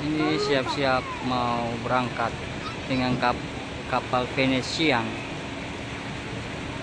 Ini siap-siap mau berangkat dengan kapal Venetian.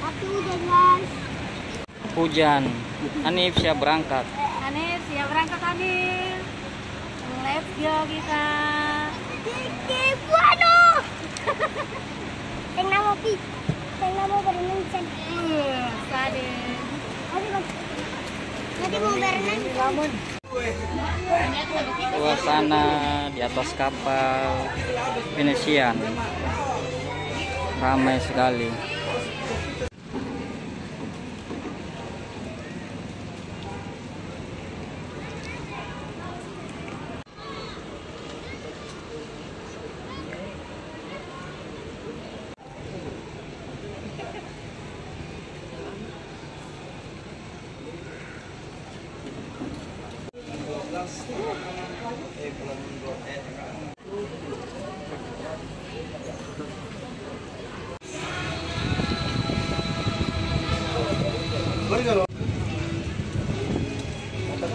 Tapi hujan guys. Hujan. Hanif siap berangkat. Hanif siap berangkat Hanif. Let's go kita. Kiki bueno. Tengah mau berenang sana. Sade. Nanti mau berenang. Suasana di atas kapal Venetian ramai sekali.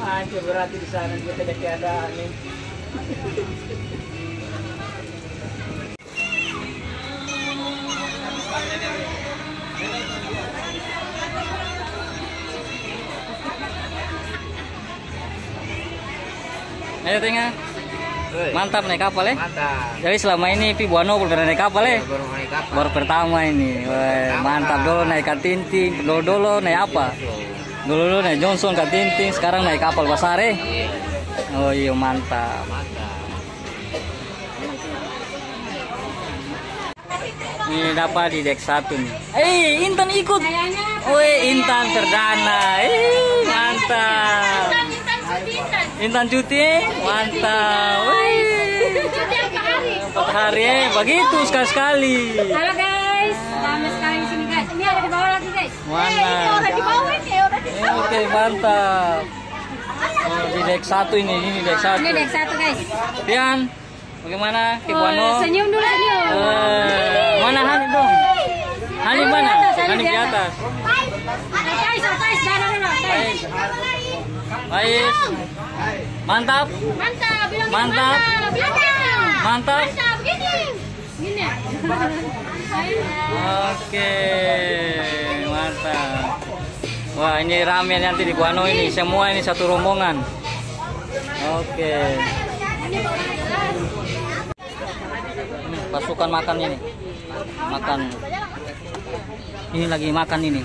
Hancur berarti di sana kita tidak keadaan nih. Ayo tengah. Mantap naik kapal ya? Mantap. Jadi selama ini Pi Buano belum pernah naik kapal ya? Baru naik kapal. Baru pertama ini. Wah, mantap dulu naik Katinting. Dulu naik apa? Dulu naik Johnson Katinting, sekarang naik kapal Basare. Oh iya mantap. Ini dapat di deck 1 nih. Intan ikut. Woi, Intan perdana. Mantap. Intan cuti, mantap. Cuti 4 hari, begitu sekali. Halo guys, ramai sekali di sini guys. Ini ada di bawah lagi guys. Mana? Orang di bawah ini, orang di bawah. Oke, mantap. Oh, di deck 1 ini deck 1. Ini deck 1 guys. Pian, bagaimana Kibuano? Senyum dulu senyum. Mana Hanif dong? Hanif mana? Hanif di atas. Guys, jangan dulu. Baik. Mantap. Mantap, bilang Mantap. Mantap. Mantap. Begini. Gini ya. Oke, mantap. Wah, ini rame nanti di Guano ini. Semua ini satu rombongan. Oke. Pasukan makan ini. Makan. Ini lagi makan ini.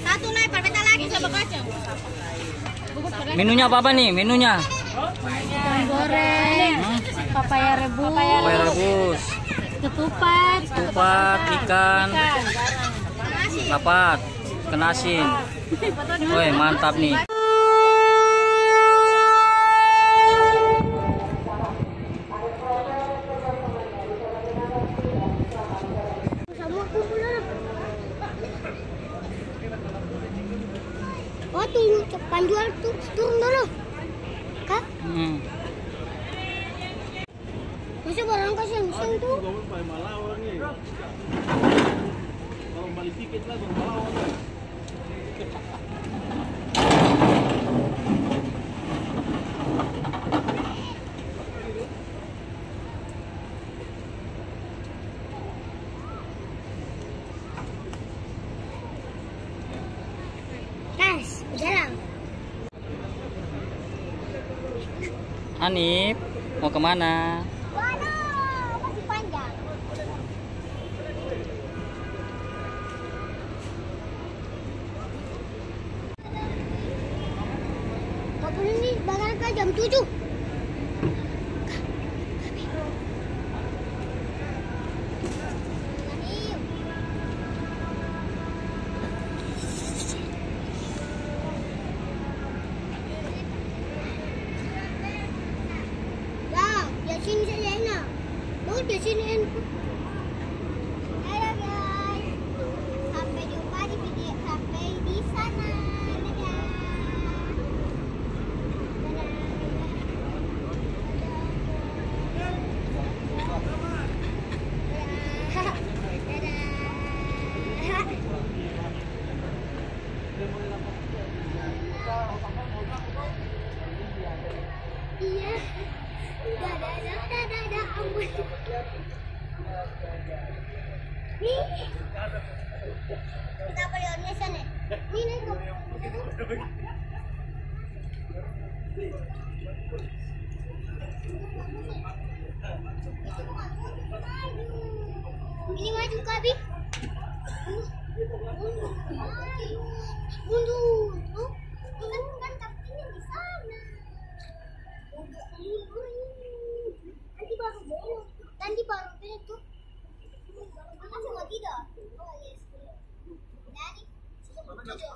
Satu naik, pepeta lagi coba kacang. Menunya apa nih? Menunya? Ikan goreng, papaya rebus, Papaya rebus, ketupat, ikan, lapat, ikan asin. Woi, mantap nih. Oh, tunggu penjual tuh turun dulu. Kak? Masa barang kasih yang tuh? Guys, jalan. Hanif, mau kemana? Waduh, masih panjang. Kapal ini bakal ke jam 7. Sini saja enak. Bagus di sini enak. Halo guys. Sampai jumpa di video sampai di sana. Dadah. Dadah. Dadah. Ini maju Kak Bi. Mundur. Bukan kaptennya di sana. Nanti baru belok. Nanti baru belok tuh. Masih nggak tidak? Oh yes. Nanti tidak.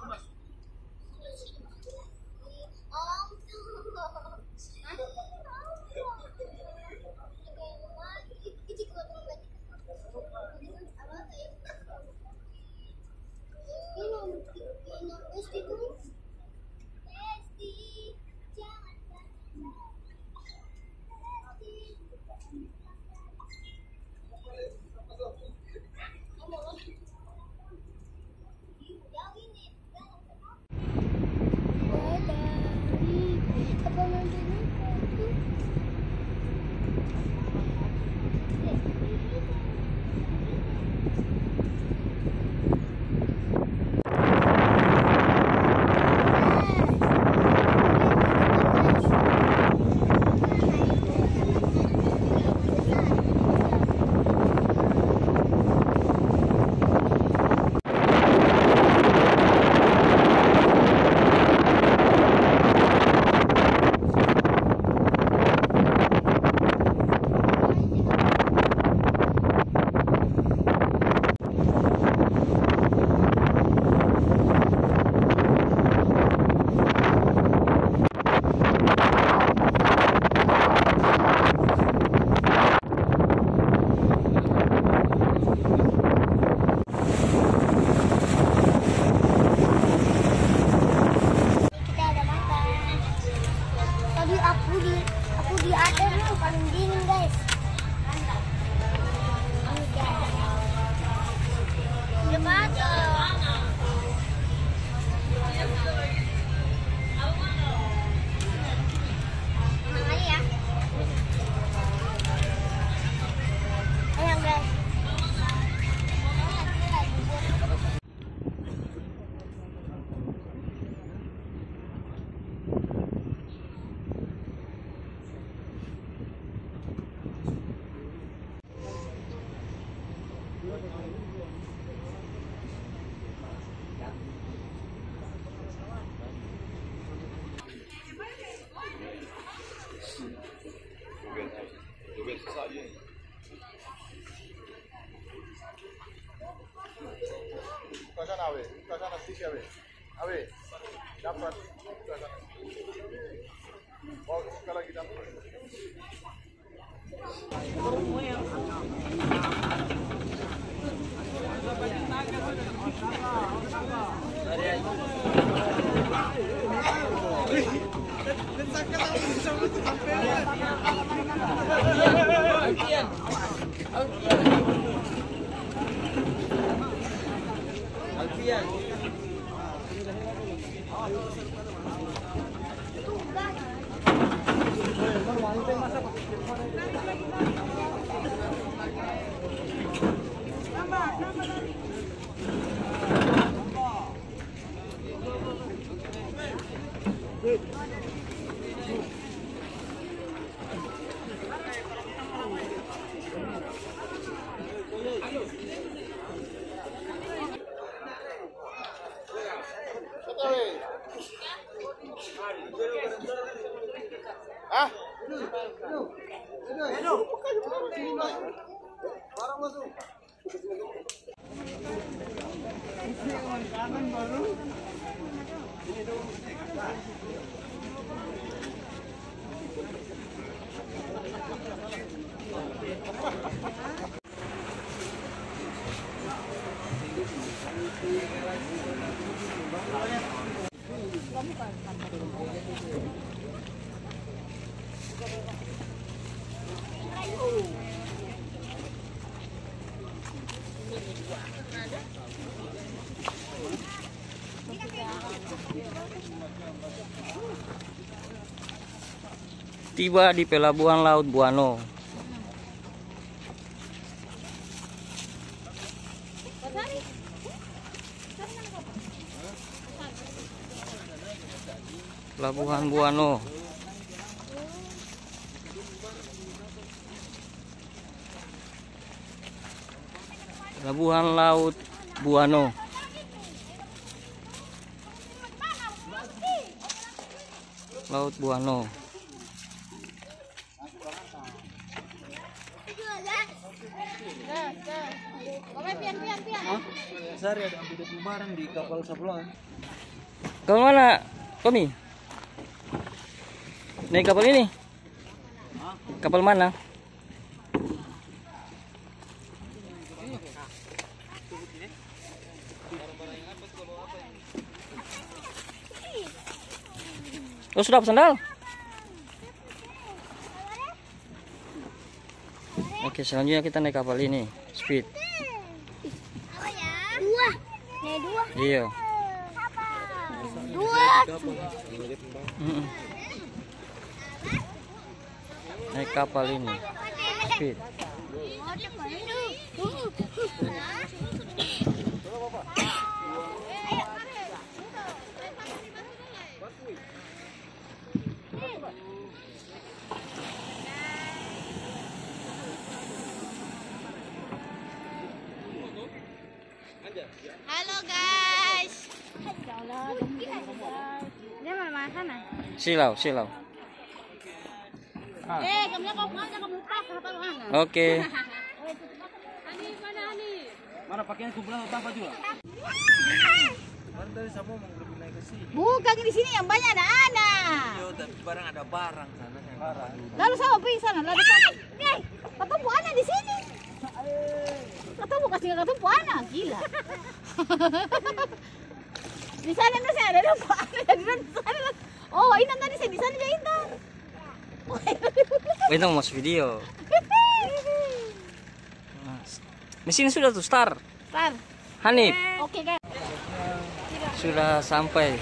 Aku di atas tuh paling dingin guys. Udah patah. Tenang aja ya. Ayo guys. Sana sisi awe dapat oh sekali lagi dapat ah barang masuk kanan baru Tiba di pelabuhan laut Buano. Pelabuhan Buano. Pelabuhan Laut Buano. Laut Buano. Sari ada ambil barang di kapal sebelah. Kapal mana, Tommy? Naik kapal ini? Kapal mana? Oh, sudah sandal? Oke, selanjutnya kita naik kapal ini, Speed. Apa ya? Dua. Naik dua. Iya. Dua. Naik kapal ini, Speed. Halo guys. Dia mana sana? Silau, silau. Kamu lupa kapal mana? Oke. Ani mana Ani? Mana pakaian kumpulan tanpa juga? Baru dari sama mau lebih naik ke sini. Bukan di sini yang banyak ada anak. Yo, tapi barang ada barang sana yang barang. Lalu sama pergi sana, lalu ketemu anak di sini. Ketemu anak, gila. Di sana tuh saya ada lupa. Oh, ini tadi saya di sana aja Intan. Itu mau video. Mesin sudah tuh start. Star. Hanif Oke guys. sudah sampai.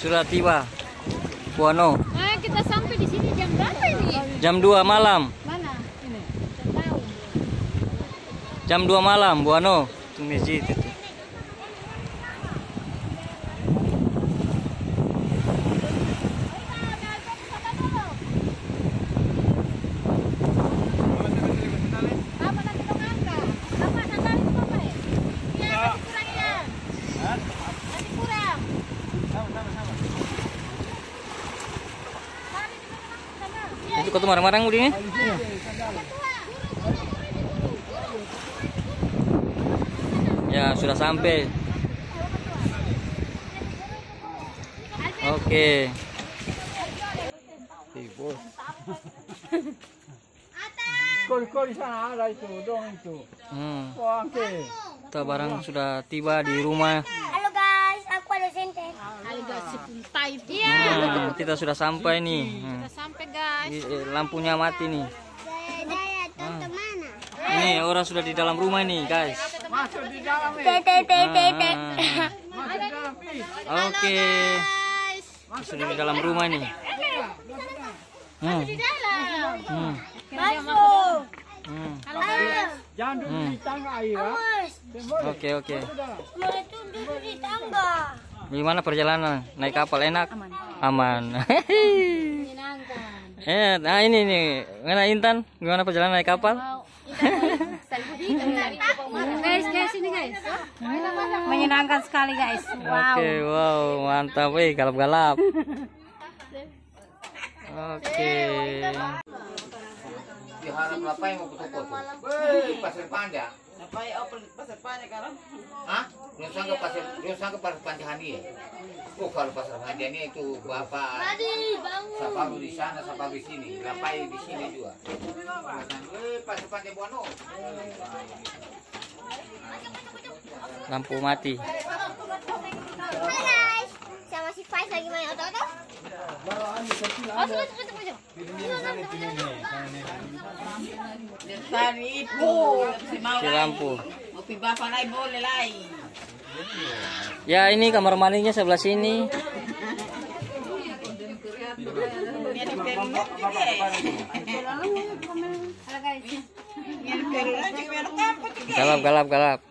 Sudah tiba. Buano. Kita sampai di sini jam berapa ini? Jam 2 malam. Mana? Ini. Tahu. Jam 2 malam, Buano. Itu masjid itu. Apa nanti dong angka? Apa sandal itu apa ya? Iya, masih kurang ya. Masih kurang. Itu kau tuh marang-marang udah ini. Ya, sudah sampai. Oke. Kol di sana ada itu, dong itu. Wah, oke. Kita barang sudah tiba di rumah. Halo guys, aku ada sente. Halo guys, puntai. Iya. Nah, kita sudah sampai nih. Kita sampai guys. Lampunya mati nih. Daya, tante mana? Ini orang sudah di dalam rumah nih, guys. Masuk di dalam nih. Ah, Masuk di dalam nih. Oke. Sudah di dalam rumah nih. Di dalam. Hmm. Jangan duduk di tangga air ya. Oke, oke. Mau itu duduk di tangga. Gimana perjalanan? Naik kapal enak? Aman. Menyenangkan. Nah ini nih, mana Intan? Gimana perjalanan naik kapal? Guys, ini guys. Menyenangkan sekali guys. Wow. Oke, wow, mantap, galap-galap. Oke. Diharap apa yang mau foto-foto? Pasir Panda. Apa ya pasar Panda kan? Hah? Lu sangka pasir Panjahani ya? Oh, kalau pasir Panjahani itu Bapak Saparu di sana, Saparu di sini, Lapai di sini juga. Pasir Panjah Buano. Lampu mati. Hai guys, sama si Faiz lagi main otot-otot. Tadi itu si mau Si lampu. Kopi bapak lai boleh lai. Ya ini kamar mandinya sebelah sini. Ini perlu juga. Halo guys. Ini perlu juga. Galap.